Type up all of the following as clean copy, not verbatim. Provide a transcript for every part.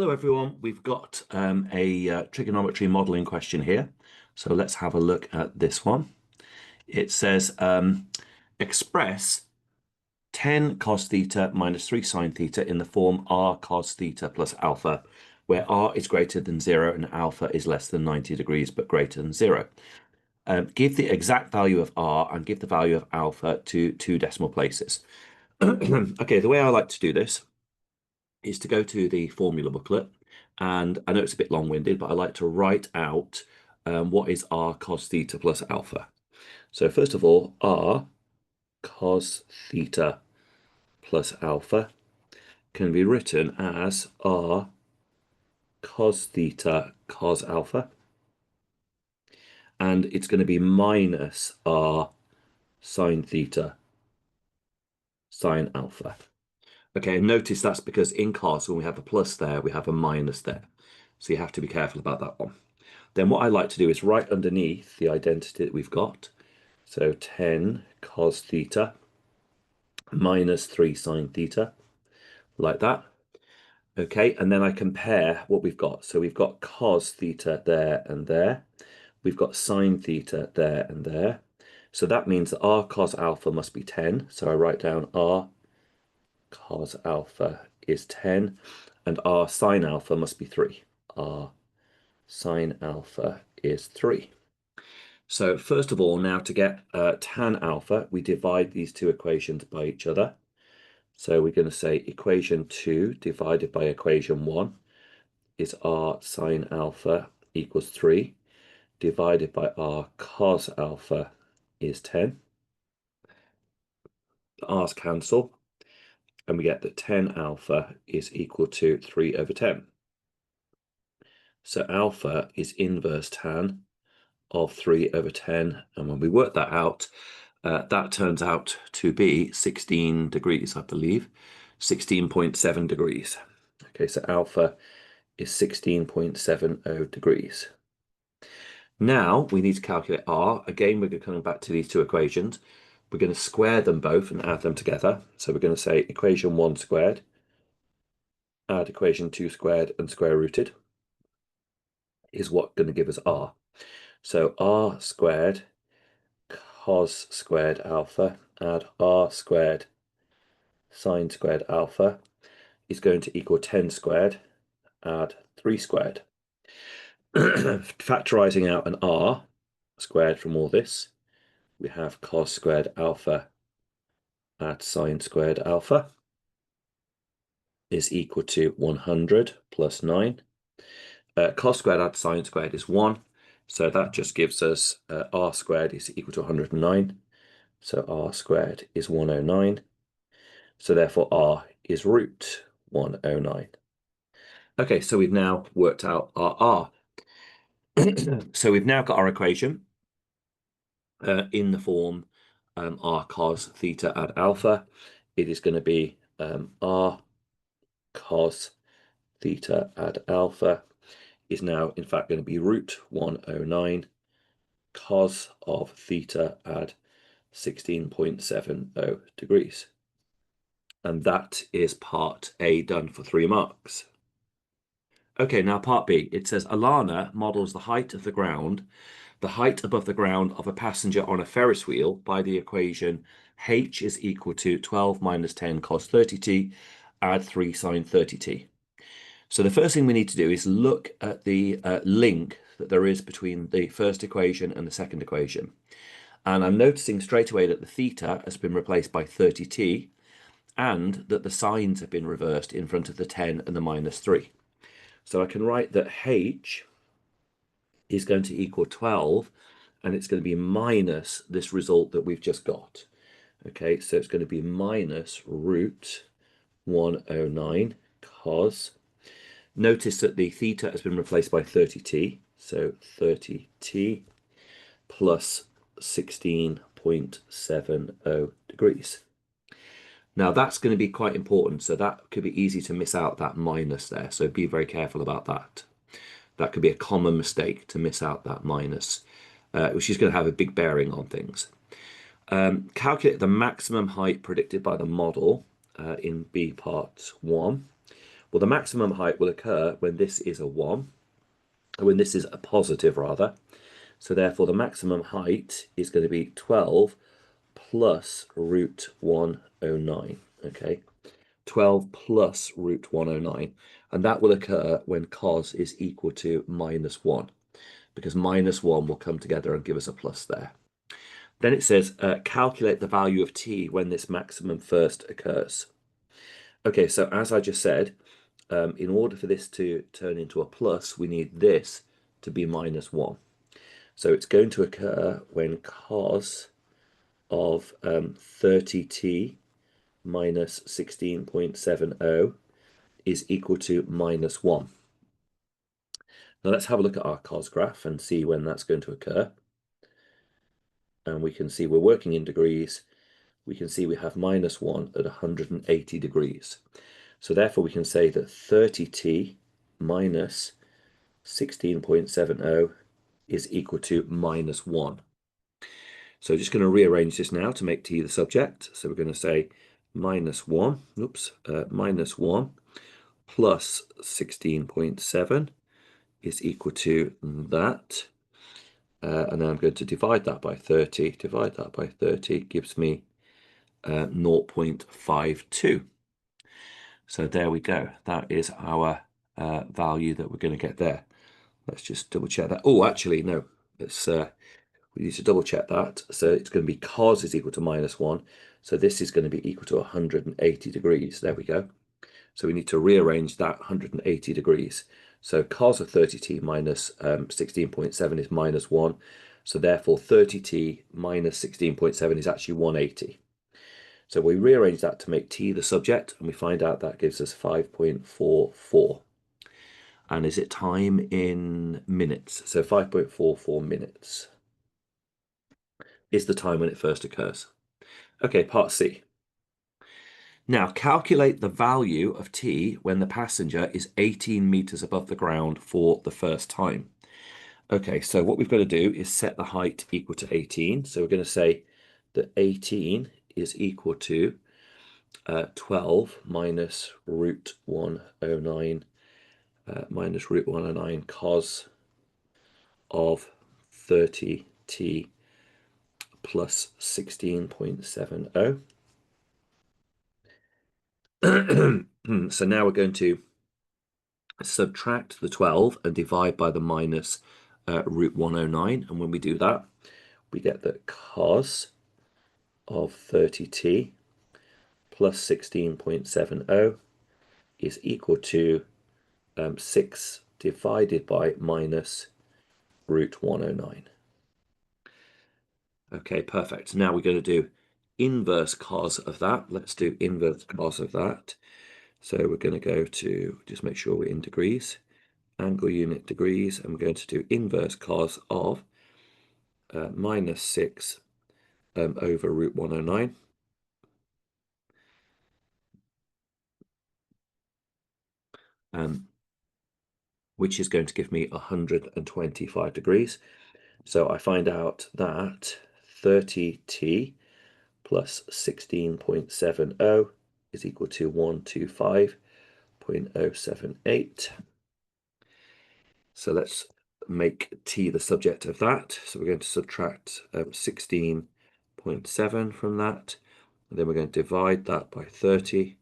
Hello everyone, we've got a trigonometry modeling question here. So let's have a look at this one. It says express 10 cos theta minus 3 sine theta in the form r cos theta plus alpha, where r is greater than 0 and alpha is less than 90 degrees but greater than 0. Give the exact value of r and give the value of alpha to 2 decimal places. Okay, the way I like to do this is to go to the formula booklet, and I know it's a bit long-winded, but I like to write out what is r cos theta plus alpha. So first of all, r cos theta plus alpha can be written as r cos theta cos alpha, and it's going to be minus r sine theta sine alpha. Okay, notice that's because in cos, when we have a plus there, we have a minus there. So you have to be careful about that one. Then what I like to do is right underneath the identity that we've got. So 10 cos theta minus 3 sine theta, like that. Okay, and then I compare what we've got. So we've got cos theta there and there. We've got sine theta there and there. So that means that r cos alpha must be 10. So I write down r cos alpha is 10, and r sine alpha must be 3. r sine alpha is 3. So first of all, now to get tan alpha, we divide these two equations by each other. So we're going to say equation 2 divided by equation 1 is r sine alpha equals 3, divided by r cos alpha is 10. The r's cancel, and we get that 10 alpha is equal to 3 over 10. So alpha is inverse tan of 3 over 10, and when we work that out, that turns out to be 16 degrees, I believe, 16.7 degrees. Okay, so alpha is 16.70 degrees. Now we need to calculate r. Again, we're coming back to these two equations. We're going to square them both and add them together. So we're going to say equation 1 squared, add equation 2 squared and square rooted is what's going to give us r. So r squared cos squared alpha add r squared sine squared alpha is going to equal 10 squared add 3 squared. Factorizing out an r squared from all this, we have cos squared alpha add sine squared alpha is equal to 100 plus 9. Cos squared add sine squared is 1, so that just gives us r squared is equal to 109. So r squared is 109. So therefore r is root 109. Okay, so we've now worked out our r. So we've now got our equation in the form r cos theta add alpha. It is going to be r cos theta add alpha is now in fact going to be root 109 cos of theta add 16.70 degrees. And that is part A done for 3 marks. Okay, now part B. It says Alana models the height of the ground, the height above the ground of a passenger on a Ferris wheel by the equation h is equal to 12 minus 10 cos 30t, add 3 sine 30t. So the first thing we need to do is look at the link that there is between the first equation and the second equation. And I'm noticing straight away that the theta has been replaced by 30t, and that the signs have been reversed in front of the 10 and the minus 3. So I can write that h is going to equal 12, and it's going to be minus this result that we've just got. Okay, so it's going to be minus root 109 cos. Notice that the theta has been replaced by 30t, so 30t plus 16.70 degrees. Now that's going to be quite important, so that could be easy to miss out that minus there, so be very careful about that. That could be a common mistake to miss out that minus, which is going to have a big bearing on things. Calculate the maximum height predicted by the model in B part 1. Well, the maximum height will occur when this is a 1, or when this is a positive rather. So therefore the maximum height is going to be 12 plus root 109, okay? 12 plus root 109, and that will occur when cos is equal to -1, because -1 will come together and give us a plus there. Then it says, calculate the value of t when this maximum first occurs. Okay, so as I just said, in order for this to turn into a plus, we need this to be -1. So it's going to occur when cos of 30t minus 16.70 is equal to -1. Now let's have a look at our cos graph and see when that's going to occur. And we can see we're working in degrees. We can see we have -1 at 180 degrees. So therefore we can say that 30t minus 16.70 is equal to -1. So just going to rearrange this now to make t the subject. So we're going to say -1 plus 16.7 is equal to that. And then I'm going to divide that by 30. Divide that by 30 gives me 0.52. So there we go. That is our value that we're going to get there. Let's just double check that. Oh, actually, no. It's we need to double check that. So it's going to be cos is equal to -1. So this is going to be equal to 180 degrees. There we go. So we need to rearrange that 180 degrees. So cos of 30t minus 16.7 is -1. So therefore 30t minus 16.7 is actually 180. So we rearrange that to make t the subject, and we find out that gives us 5.44. And is it time in minutes? So 5.44 minutes is the time when it first occurs. Okay, part C. Now calculate the value of t when the passenger is 18 meters above the ground for the first time. Okay, so what we've got to do is set the height equal to 18. So we're going to say that 18 is equal to 12 minus root 109 cos of 30t plus 16.70. So now we're going to subtract the 12 and divide by the minus root 109. And when we do that, we get that cos of 30t plus 16.70 is equal to 6 divided by minus root 109. Okay, perfect. Now we're going to do inverse cos of that. Let's do inverse cos of that. So we're going to go to, just make sure we're in degrees, angle unit degrees, and we're going to do inverse cos of minus 6 over root 109. Which is going to give me 125 degrees. So I find out that 30t plus 16.70 is equal to 125.078. So let's make t the subject of that. So we're going to subtract 16.7 from that, and then we're going to divide that by 30,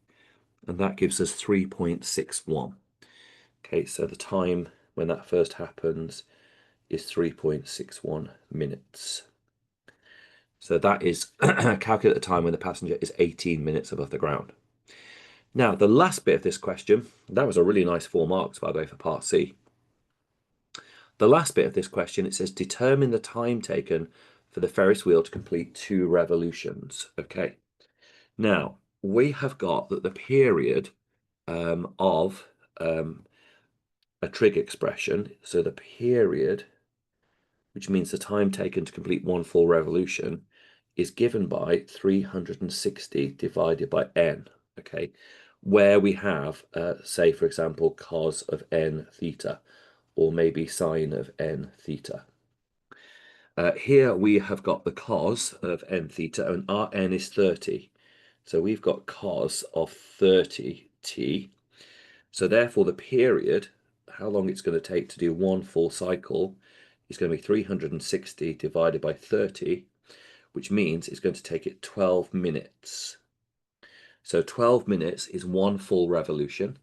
and that gives us 3.61. Okay, so the time when that first happens is 3.61 minutes. So that is calculate the time when the passenger is 18 minutes above the ground. Now, the last bit of this question, that was a really nice 4 marks, by the way, for part C. The last bit of this question, it says, determine the time taken for the Ferris wheel to complete 2 revolutions. Okay. Now, we have got that the period of a trig expression, so the period, which means the time taken to complete 1 full revolution, is given by 360 divided by n, okay, where we have, say, for example, cos of n theta, or maybe sine of n theta. Here we have got the cos of n theta, and our n is 30. So we've got cos of 30t, So therefore the period, how long it's going to take to do one full cycle, is going to be 360 divided by 30, which means it's going to take it 12 minutes. So 12 minutes is one full revolution.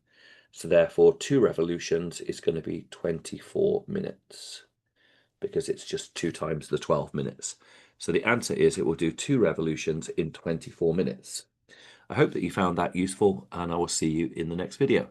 So therefore 2 revolutions is going to be 24 minutes because it's just 2 times the 12 minutes. So the answer is it will do 2 revolutions in 24 minutes. I hope that you found that useful, and I will see you in the next video.